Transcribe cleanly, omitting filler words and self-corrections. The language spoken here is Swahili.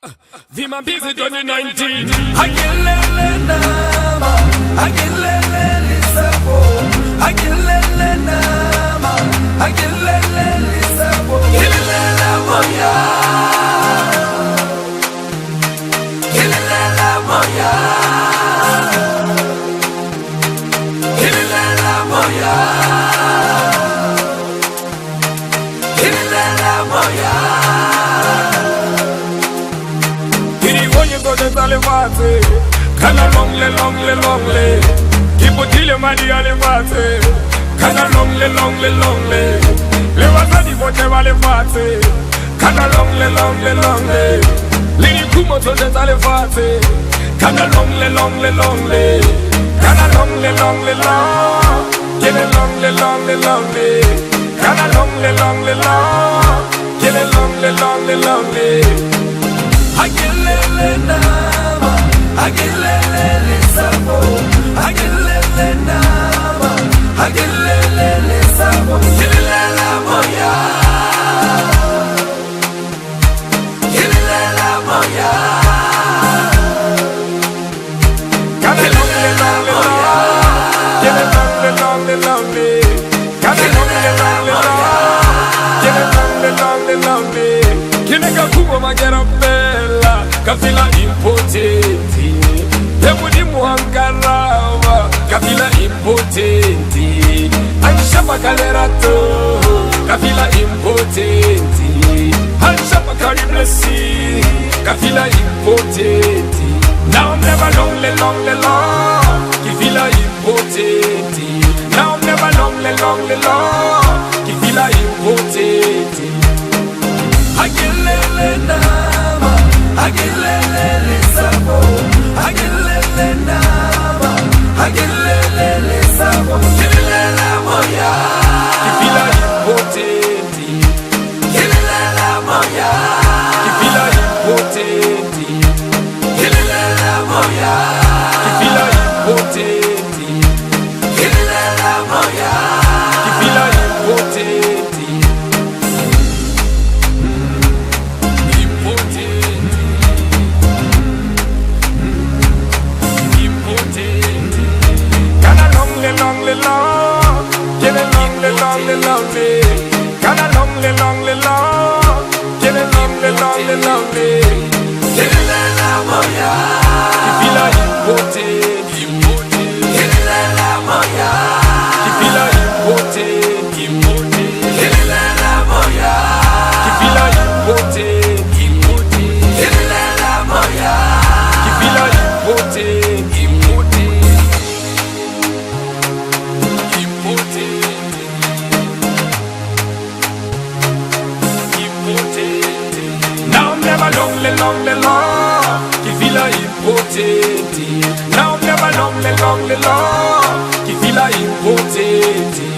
Vima Busy 2019. Agilele nama, agilele lisabo, agilele nama, agilele lisabo. Agilele moya, agilele moya, agilele moya, agilele moya. Alevate, kana longle, kipotile madi alevate, kana longle, levazadi bote alevate, kana longle, lini kumo toje alevate, kana longle, kana longle, kele longle, kana longle, kele longle. Agilele nama, agilele lisabo, agilele nama, agilele lisabo. Agilele moya, agilele moya. Kale longle, kele longle, kale longle. Kineka kubo magera bella, kafila impotenti. Temudi muhankarawa, kafila impotenti. Anshapa kalerato, kafila impotenti. Anshapa kari blessi, kafila impotenti. Now I'm never lonely, kifila impotenti. Now I'm never lonely, kifila impotenti. Agilele nama, agilele lisabo, agilele nama, agilele lisabo. Agilele moya, kifila impotenti. agilele moya, Kifila impotenti. agilele moya, Kifila impotenti. agilele moya. Kifila impotenti. Impotenti. Kana longle, kele longle. Kana longle, kele longle. Agilele moya, Kifila impotenti. agilele moya, Kifila impotenti. agilele moya, Kifila impotenti. agilele moya. Kifila impotenti. Now I'm never lonely, kifila impotenti. Now I'm never lonely, kifila impotenti.